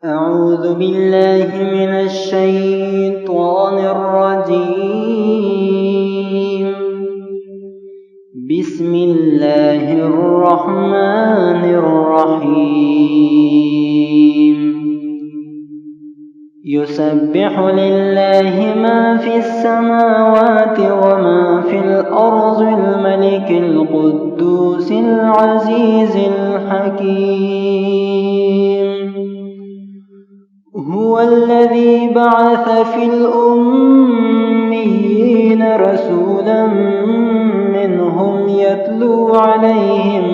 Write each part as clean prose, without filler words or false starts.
أعوذ بالله من الشيطان الرجيم. بسم الله الرحمن الرحيم. يسبح لله ما في السماوات وما في الأرض الملك القدوس العزيز الحكيم. هو الذي بعث في الأميين رسولا منهم يتلو عليهم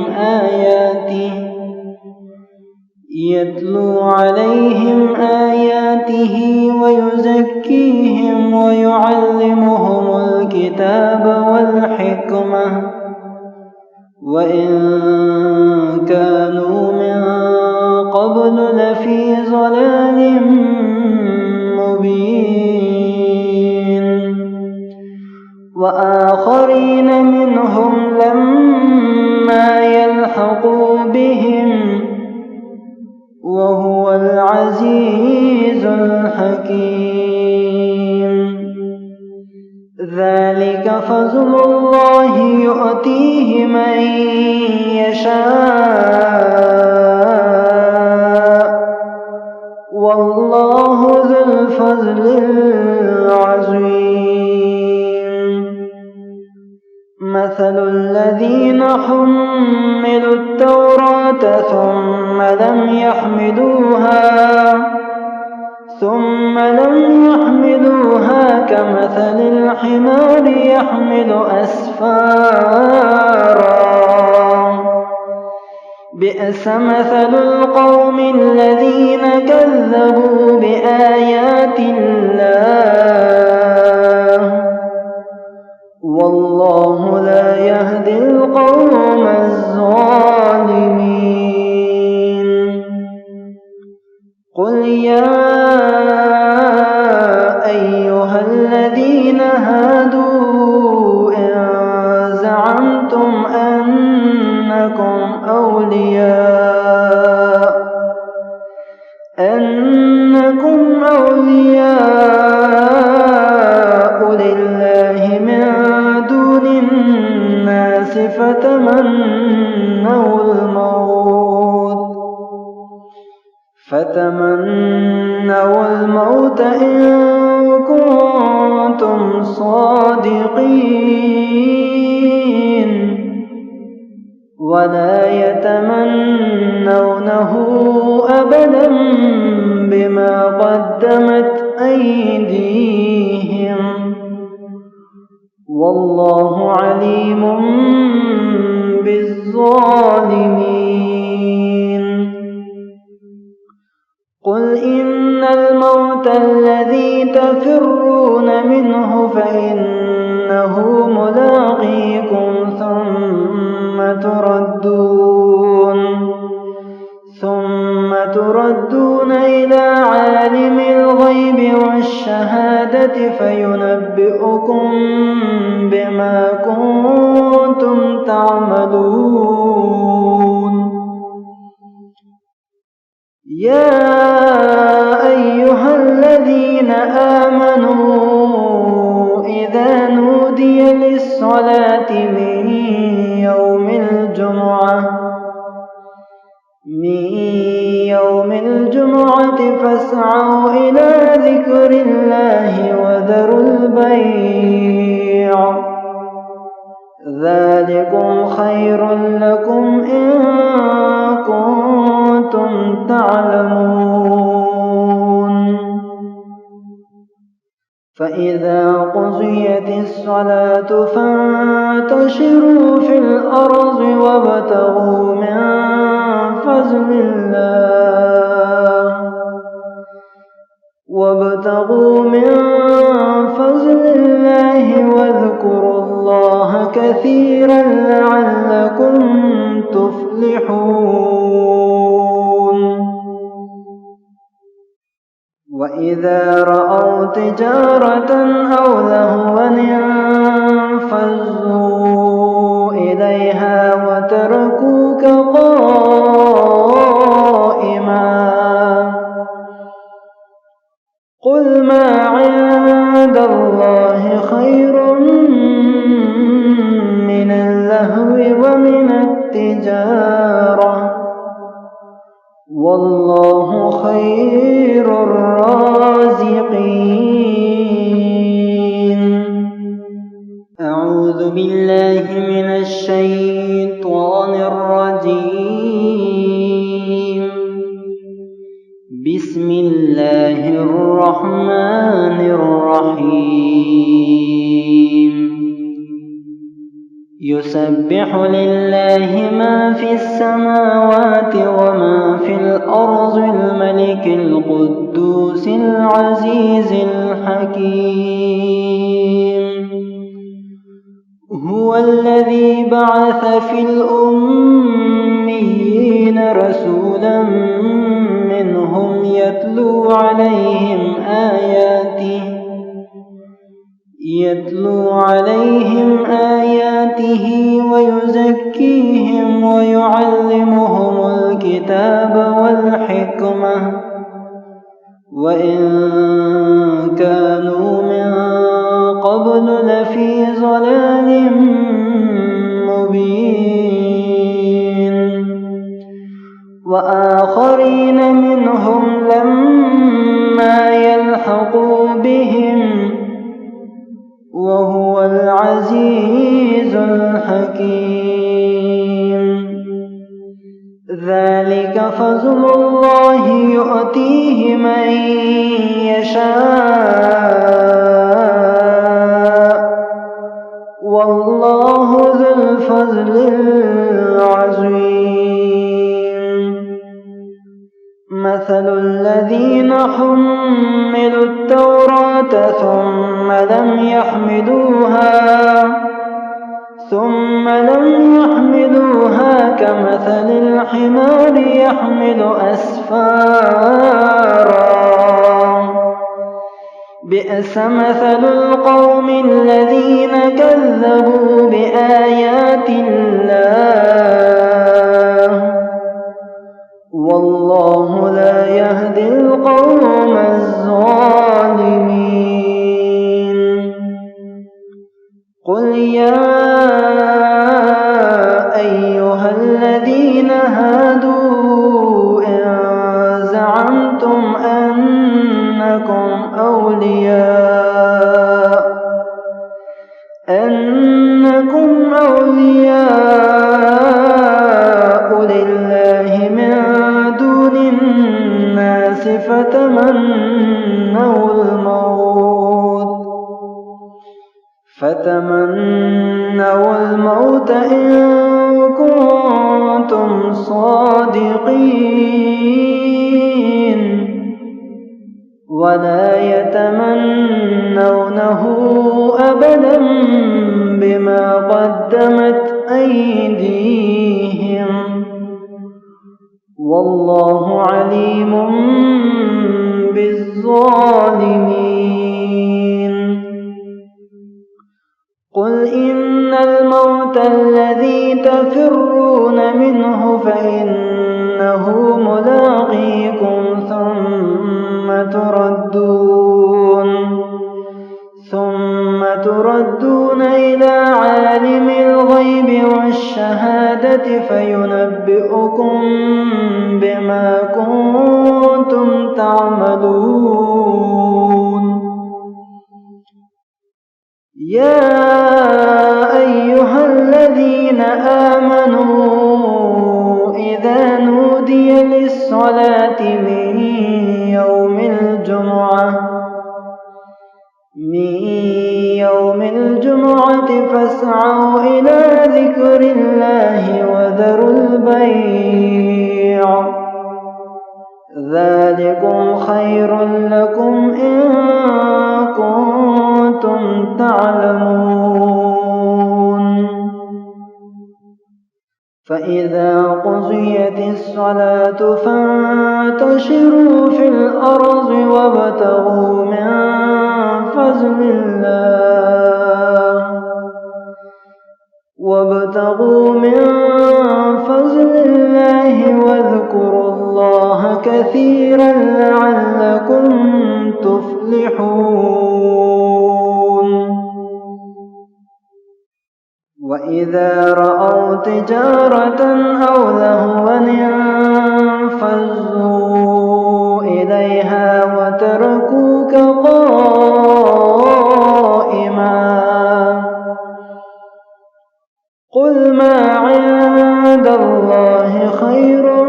آياته ويزكيهم ويعلمهم الكتاب والحكمة وإن كانوا من قبل لفي ضلال مبين. وآخرين منهم لما يلحقوا بهم وهو العزيز الحكيم. ذلك فضل الله يؤتيه من يشاء والله ذو الفضل العظيم. مثل الذين حملوا التوراة ثم لم يحملوها كمثل الحمار يحمل أسفارا. بئس مثل القوم الذين كذبوا بآيات الله والله لا يهدي القوم الظالمين. قل يا أيها الذين هادوا إن زعمتم أنكم أولياء لله من دون الناس فتمنوا الموت إن كنتم صادقين ولا يتمنونه أبدا بما قدمت أيديهم والله عليم بالظالمين. قل إن الموت الذي تفرون منه فإنه ملاقيكم ثم تردون إلى عالم الغيب والشهادة فينبئكم بما كنتم تعملون. يا أيها الذين آمنوا إذا نودي للصلاة من يوم الجمعة فاسعوا إلى ذكر الله وذروا البيع ذلكم خير لكم إن كنتم تعلمون. فإذا قضيت الصلاة فانتشروا في الأرض وابتغوا من فضل الله واذكروا الله كثيرا لعلكم تفلحون. وإذا رأوا تجارة أو لهوا انفضوا إليها وتركوك قائما قل ما عند الله خير من اللهو ومن التجارة والله خير الرازقين. أعوذ بالله من الشيطان الرجيم. بسم الله الرحمن الرحيم. يسبح لله ما في السماوات وما في الأرض الملك القدوس العزيز الحكيم. هو الذي بعث في الأميين رسولا منهم يتلو عليهم آياته ويزكيهم ويعلمهم الكتاب والحكمة وإن كانوا من قبل لفي ضلال مبين. وآخرين منهم لما يلحقوا بهم وهو العزيز الحكيم. ذلك فضل الله يؤتيه من يشاء والله ذو الفضل العظيم. مثل الذين حملوا التوراة ثم لم يحملوها كمثل الحمار يحمل أسفارا. بئس مثل القوم الذين كذبوا بآيات الله والله لا يهدي القوم الظالمين. قل يا أيها الذين هادوا إن زعمتم أنكم أولياء لله من دون الناس فتمنوا الموت إن كنتم صادقين ولا يتمنونه أبدا بما قدمت أيديهم والله عليم بالظالمين. قل إن الموت الذي تفرون منه فإنه ملاقيكم ثم تردون إلى عالم الغيب والشهادة فينبئكم بما كنتم تعملون. يا أيها الذين آمنوا إذا نودي للصلاة من يوم الجمعة فاسعوا إلى ذكر الله وذروا البيع ذلكم خير لكم إن كنتم تعلمون. فإذا قضيت الصلاة فانتشروا في الأرض وابتغوا من فضل الله واذكروا الله كثيرا لعلكم تفلحون. تفلحون وإذا رأوا تجارة أو لهوا انفضوا إليها وتركوك قائما قل ما عند الله خير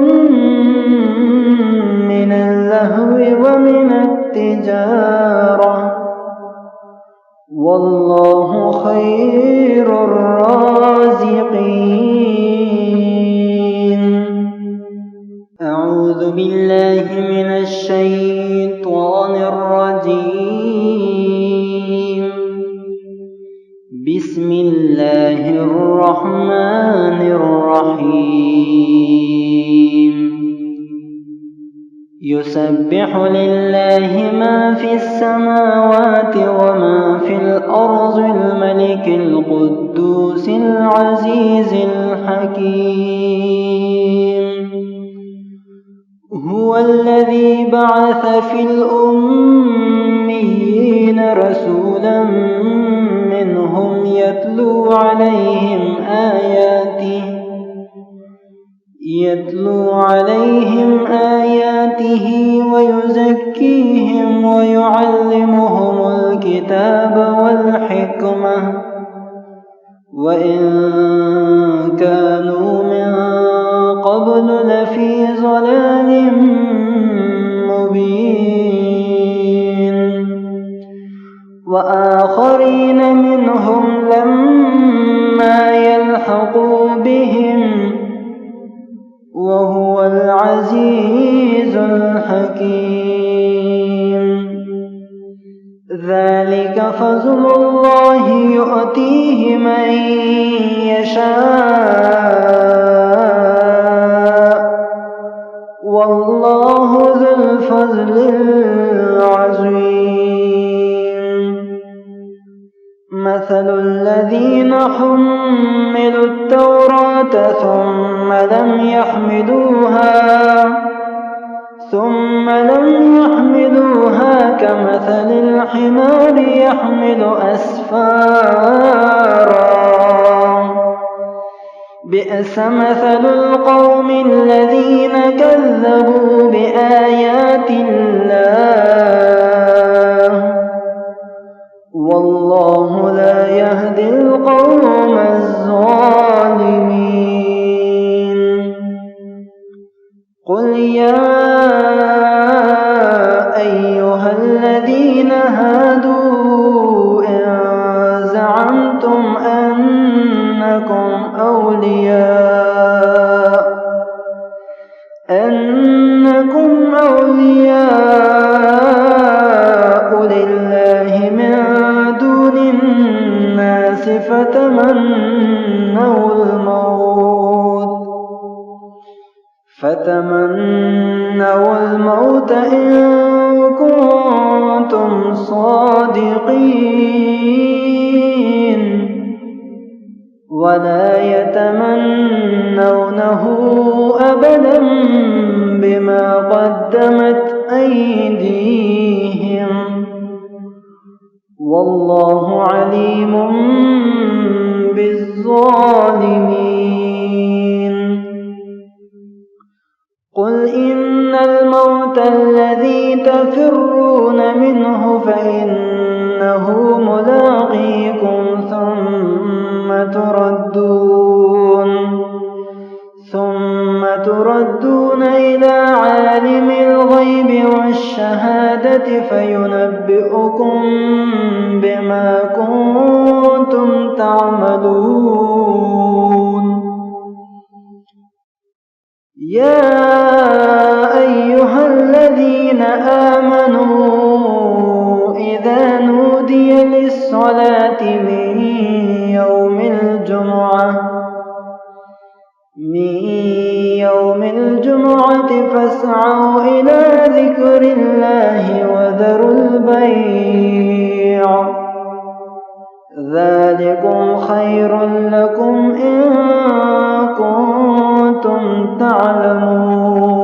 من اللهو ومن التجارة والله خير الرازقين. أعوذ بالله من الشيطان الرجيم. بسم الله الرحمن الرحيم. يسبح لله ما في السماوات وما في الأرض الملك القدوس العزيز الحكيم. هو الذي بعث في الأميين رسولا منهم يتلو عليهم آياته ويزكيهم ويعلمهم الكتاب والحكمة وإن كانوا من قبل لفي ضلال مبين. وآخرين منهم لما يلحقوا بهم وهو العزيز الحكيم. ذلك فضل الله يؤتيه من يشاء والله ذو الفضل العظيم. مثل الذين حملوا التوراة ثم لم يحملوها كمثل الحمار يحمل أسفارا بئس مثل القوم الذين كذبوا بآيات الله والله لا يهدي القوم الظالمين. قل يا أيها الذين هادوا إن زعمتم أنكم أولياء لله من دون الناس فتمنوا الموت إن كنتم صادقين ولا يتمنونه أبدا بما قدمت أيديهم والله عليم بالظالمين. قل إن الموت الذي تفرون منه فإنه ملاقيكم ثم تردون إلى عالم الغيب والشهادة فينبئكم بما كنتم تعملون. يا أيها الذين آمنوا إذا نودي للصلاة من يوم الجمعة فاسعوا إلى ذكر الله وذروا البيع ذلكم خير لكم إن كنتم تعلمون.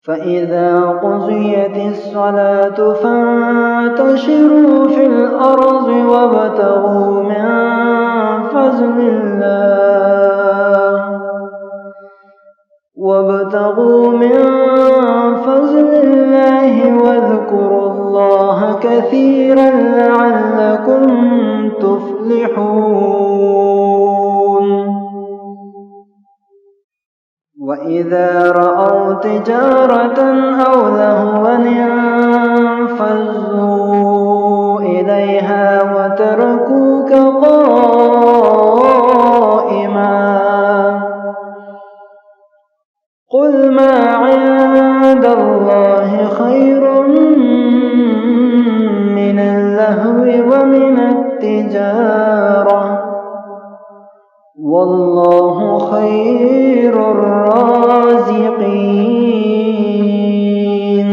فإذا قضيت الصلاة فانتشروا في الأرض وابتغوا من فضل الله واذكروا الله كثيرا لعلكم تفلحون. وإذا رأوا تجارة أو لهوا انفضوا إليها وتركوك قائما. قل ما عند الله خير من اللهو ومن التجارة والله خير الرازقين.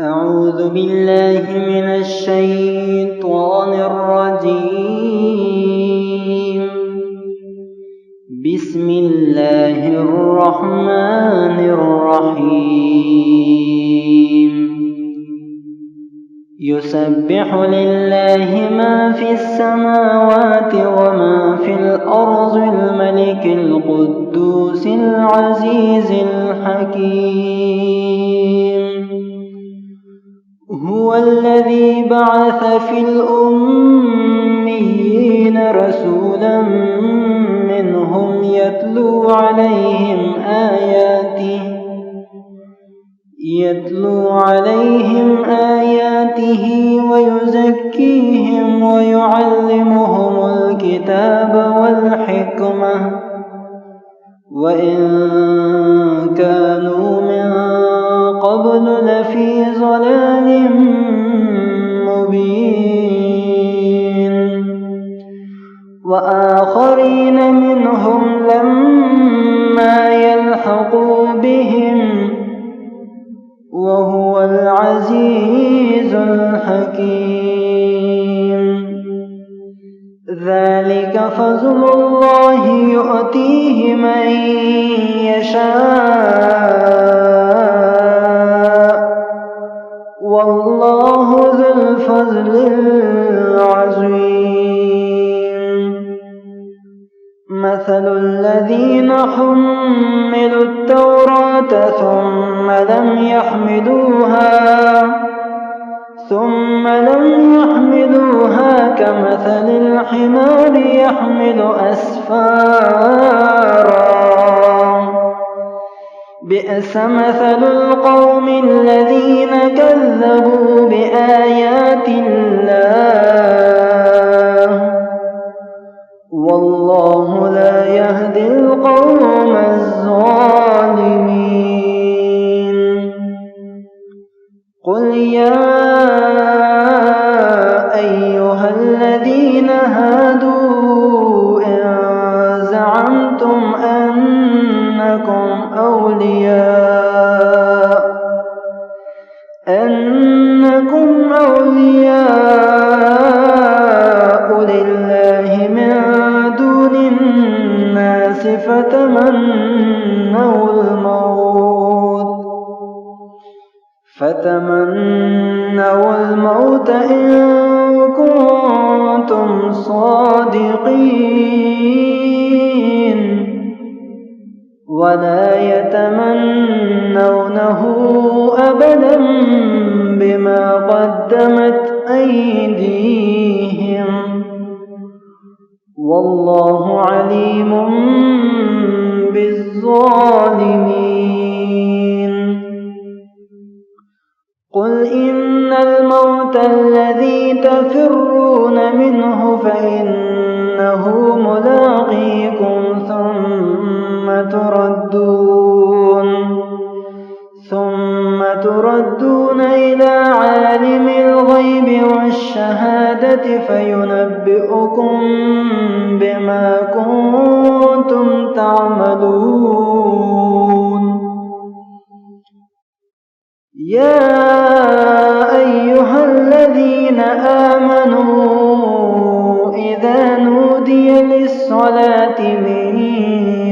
أعوذ بالله من الشيطان الرجيم. بسم الله الرحمن الرحيم. يسبح لله ما في السماوات وما في الأرض الملك القدوس العزيز الحكيم. هو الذي بعث في الأميين رسولا منهم يتلو عليهم آياته ويزكيهم ويعلمهم الكتاب والحكمة وإن كانوا من قبل لفي ضلال مبين. وآخرين منهم لما يلحقوا بهم وهو العزيز الحكيم. ذلك فضل الله يؤتيه من يشاء والله ذو الفضل العظيم. مثل الذين حملوا التوراة ثم لم يحملوها كمثل الحمار يحمل أسفارا. بئس مثل القوم الذين كذبوا بآيات الله والله لا يهدي القوم الظالمين. قل يا أيها الذين هادوا إن زعمتم أنكم أولياء لله من دون الناس فتمنوا الموت إن كنتم صادقين ولا يتمنونه أبدا بما قدمت أيديهم والله عليم بالظالمين. قل إن الموت الذي تفرون منه فإنه ملاقيكم ثم تردون إلى عالم الغيب والشهادة فينبئكم بما كنتم تعملون. يا أيها الذين آمنوا إذا نودي للصلاة من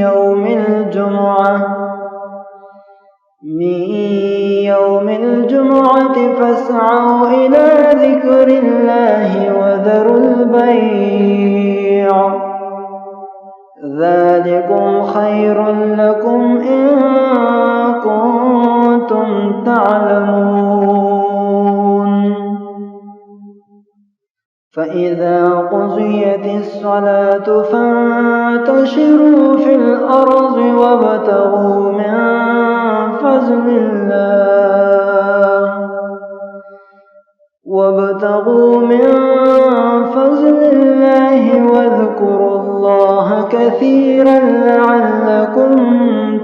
يوم الجمعة من يوم الجمعة فاسعوا إلى ذكر الله وذروا البيع ذلكم خير لكم إن كنتم تعلمون فإذا قضيت الصلاة فانتشروا في الأرض وابتغوا من فضل الله واذكروا الله كثيرا لعلكم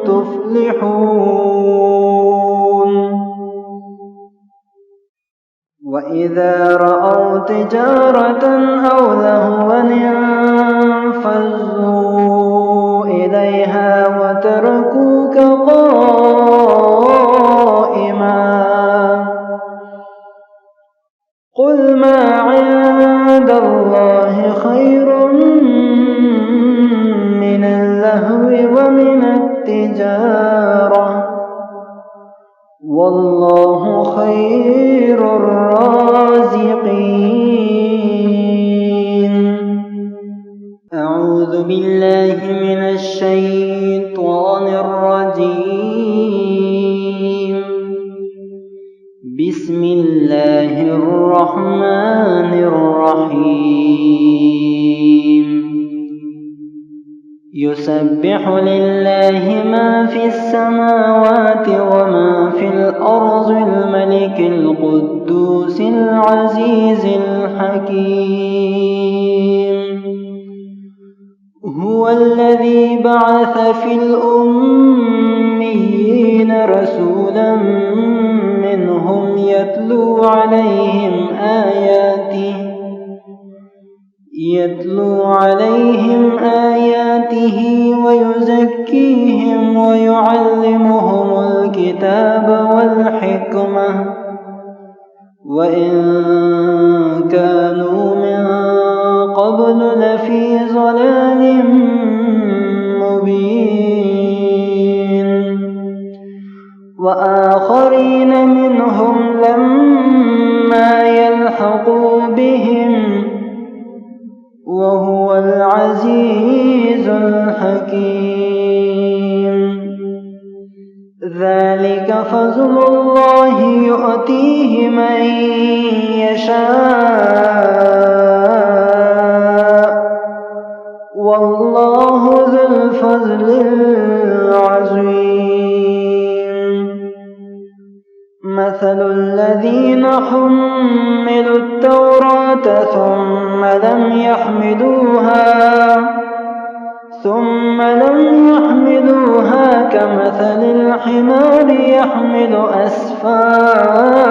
تفلحون وإذا رأوا تجارة أو لهوا انفضوا إليها وتركوك قائما قل ما عند الله خير من اللهو ومن التجارة والله خير الرازقين. أعوذ بالله من الشيطان الرجيم. بسم الله الرحمن الرحيم. يسبح لله ما في السماوات وما في الأرض الملك القدوس العزيز الحكيم. هو الذي بعث في الأميين رسولا منهم يتلو عليهم آياته ويزكيهم ويعلمهم الكتاب والحكمة وإن كانوا من قبل لفي ضلال مبين. وآخرين منهم لما يلحقوا بهم وهو العزيز الحكيم. ذلك فضل الله يؤتيه من يشاء والله ذو الفضل العظيم. مثل الذين حملوا التوراة ثم لم يحملوها كمثل الحمار يحمل أسفارا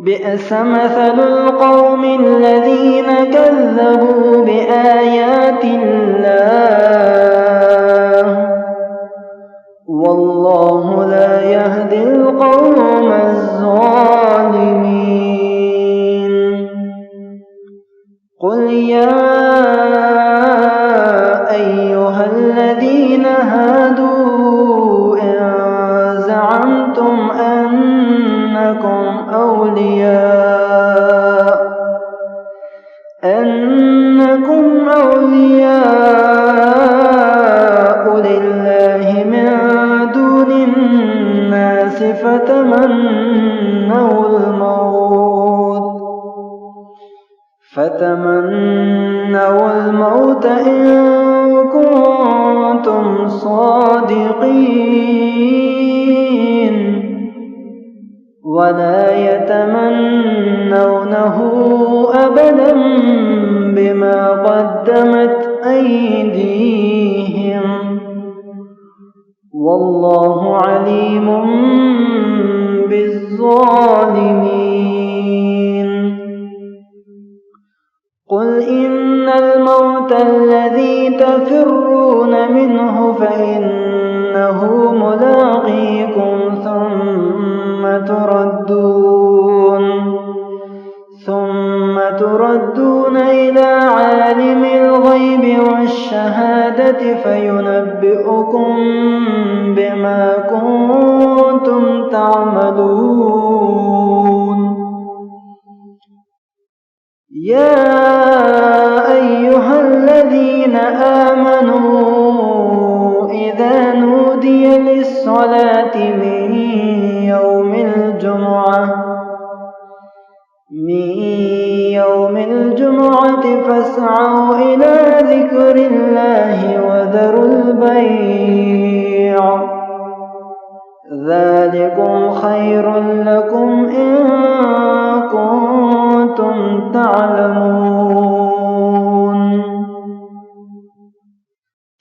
بئس مثل القوم الذين كذبوا بآيات الله والله لا يهدي القوم الظالمين. قل يا أيها الذين هادوا إن زعمتم أنكم أولياء لله من دون الناس فتمنوا الموت إن كنتم صادقين ولا يتمنونه أبدا بما قدمت أيديهم والله عليم بالظالمين. قل إن الموت الذي تفرون منه فإنه ملاقيكم ثم تردون إلى عالم الغيب والشهادة فينبئكم يا أيها الذين آمنوا إذا نودي للصلاة من يوم الجمعة فاسعوا إلى ذكر الله وذروا البيع ذلكم خير لكم إن كنتم تعلمون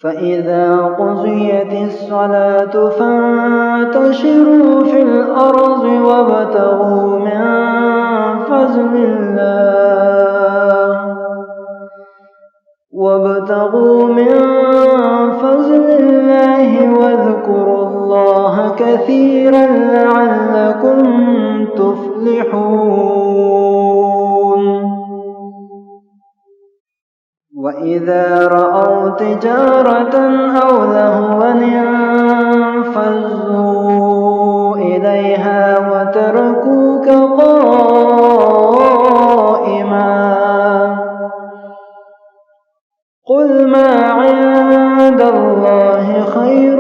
فإذا قضيت الصلاة فانتشروا في الأرض وابتغوا من فضل الله واذكروا الله كثيرا لعلكم تفلحون وإذا رأوا تجارة أو لهوا انفضوا إليها وتركوك قائما قل ما عند الله خير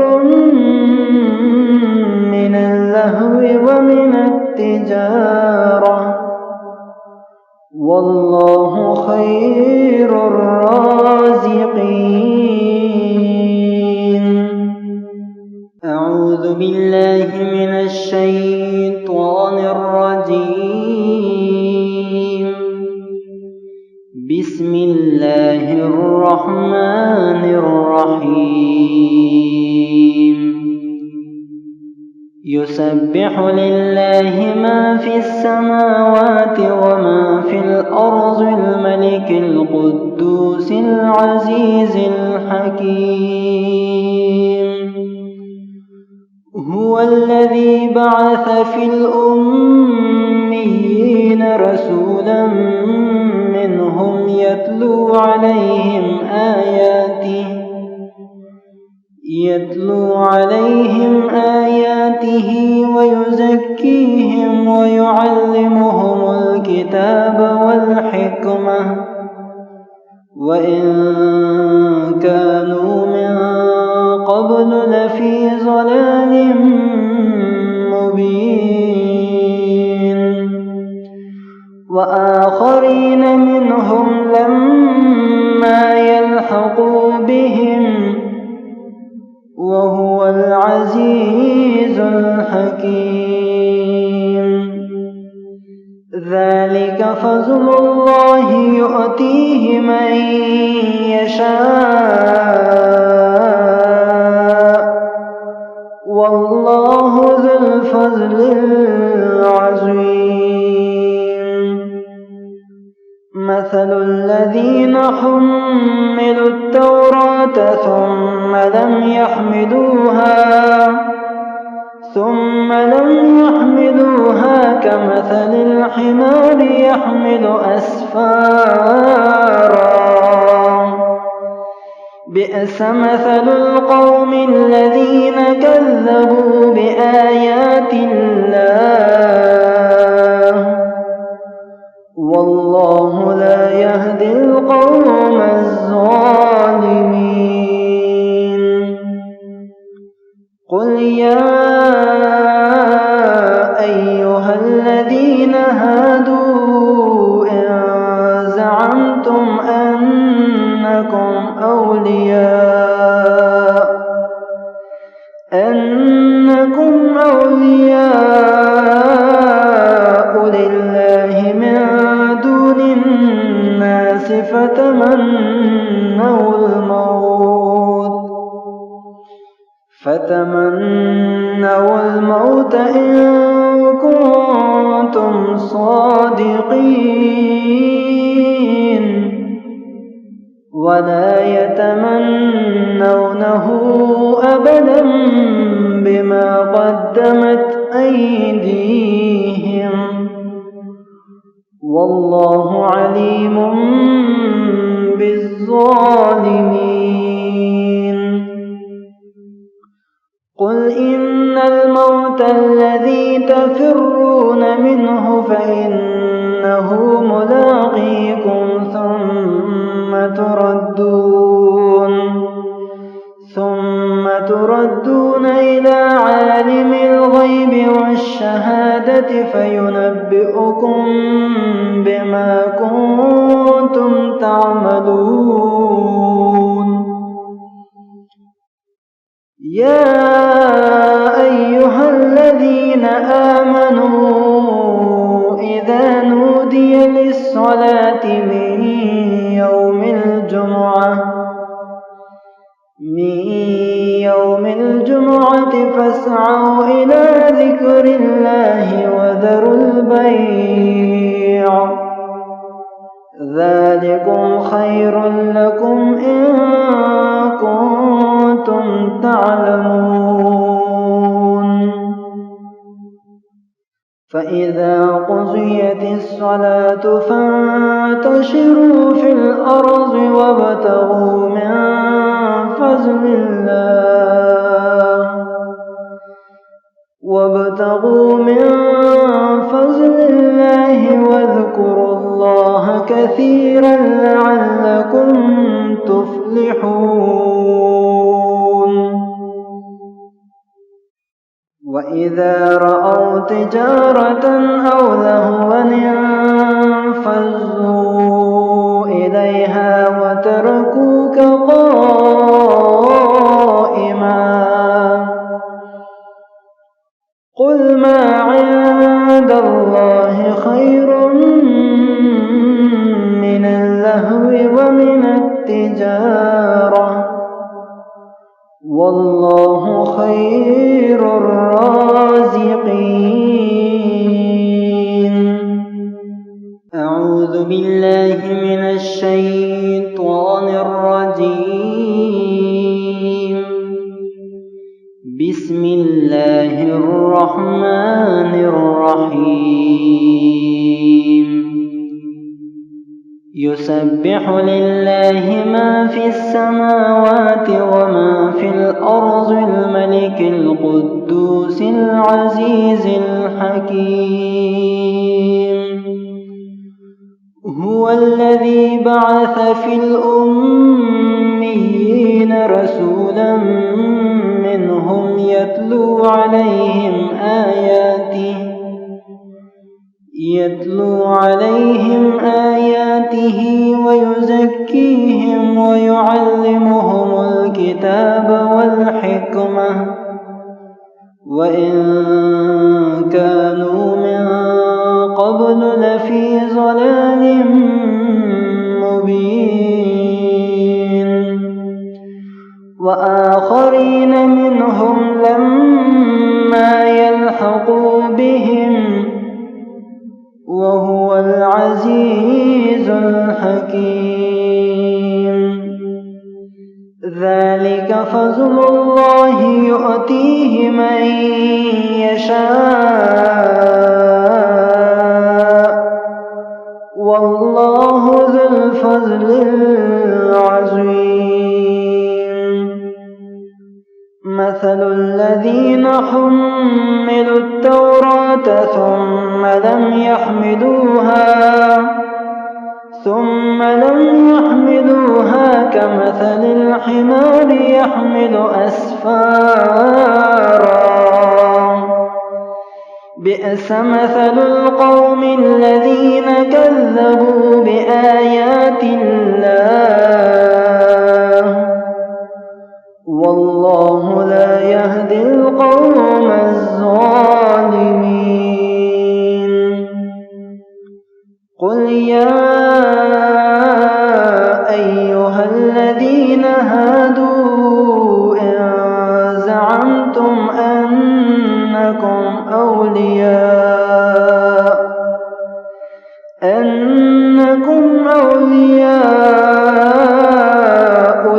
من اللهو ومن التجارة والله خير الرازقين. أعوذ بالله من الشيطان الرجيم. بسم الله الرحمن الرحيم. يسبح لله ما في السماوات وما في الأرض الملك القدوس العزيز الحكيم. هو الذي بعث في الأميين رسولا منهم يتلو عليهم آياته ويزكيهم ويعلمهم الكتاب والحكمة وإن كانوا من قبل لفي ضلال مبين. وآخرين منهم لما يلحقوا بهم وهو العزيز الحكيم. ذلك فضل الله يؤتيه من يشاء والله ذو الفضل العظيم. مثل الذين حملوا التوراة ثم لم يحملوها كمثل الحمار يحمل أسفارا بئس مثل القوم الذين كذبوا بآيات الله والله لا يهدي القوم الظالمين. قل يا أيها الذين هادوا إن زعمتم أنكم أولياء لله من دون الناس فتمنوا الموت إن كنتم صادقين ولا يتمنونه أبدا بما قدمت أيديهم والله عليم بالظالمين. قل إن الموت الذي تفرون منه فإنه إنه ملاقيكم ثم تردون إلى عالم الغيب والشهادة فينبئكم بما كنتم تعملون. يا أيها الذين آمنوا إذا نودي للصلاة من يوم الجمعة فاسعوا إلى ذكر الله وذروا البيع ذلكم خير لكم إن كنتم تعلمون. فإذا قضيت الصلاة فانتشروا في الأرض وابتغوا من فضل الله واذكروا الله كثيرا لعلكم تفلحون. وإذا رأوا تجارة أو لهوا انفضوا إليها وتركوك قائما. قل ما عند الله خير من اللهو ومن التجارة والله خير الرازقين. أعوذ بالله من الشيطان الرجيم. بسم الله الرحمن الرحيم. يسبح لله ما في السماوات وما في الأرض الملك القدوس العزيز الحكيم. هو الذي بعث في الأميين رسولا منهم يتلو عليهم آياته ويزكيهم ويعلمهم الكتاب والحكمة وإن كانوا من قبل لفي ضلال مبين. وآخرين منهم لما يلحقوا بهم وهو العزيز الحكيم. ذلك فضل الله يؤتيه من يشاء والله ذو الفضل العظيم. مثل الذين حملوا التوراة ثم لم يحملوها كمثل الحمار يحمل أسفارا. بئس مثل القوم الذين كذبوا بآيات الله والله لا يهدي القوم الظالمين. قل يا أيها الذين هادوا إن زعمتم أنكم أولياء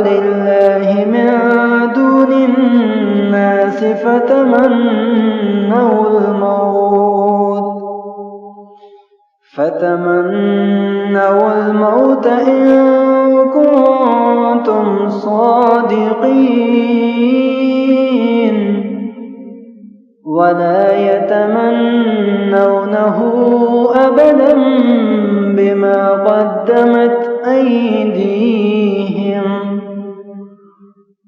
لله من دون الناس فتمنوا الموت إن كنتم صادقين ولا يتمنونه أبدا بما قدمت أيديهم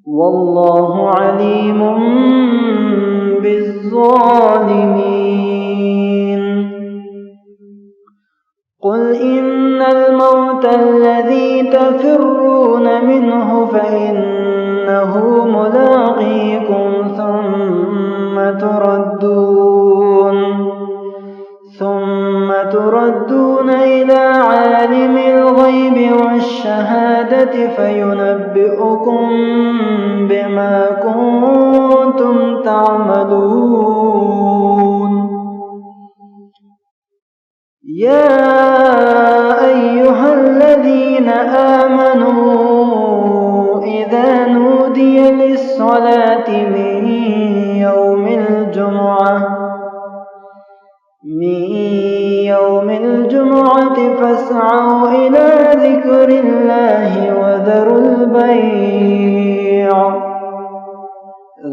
والله عليم بالظالمين. قل إن الموت الذي تفرون منه فإنه ملاقيكم ثم تردون إلى عالم الغيب والشهادة فينبئكم بما كنتم تعملون. يا أيها الذين آمنوا إذا نودي للصلاة من يوم الجمعة فاسعوا إلى ذكر الله وذروا البيع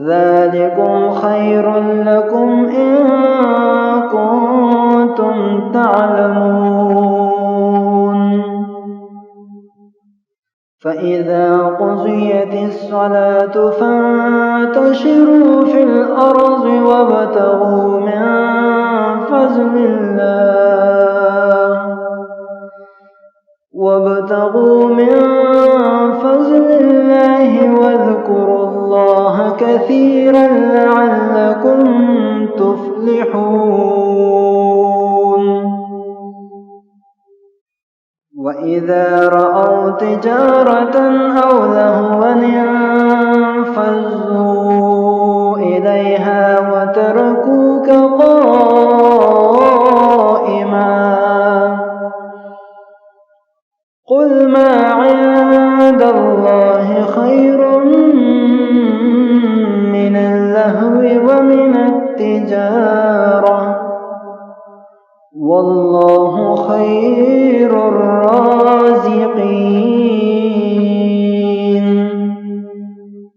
ذلكم خير لكم إن كنتم تعلمون. فإذا قضيت الصلاة فانتشروا في الأرض وابتغوا من فضل الله واذكروا الله كثيرا لعلكم تفلحون. وإذا رأوا تجارة أو لهوا انفضوا إليها وتركوك قائما. قل ما عند الله خير من اللهو ومن التجارة والله خير الرازقين.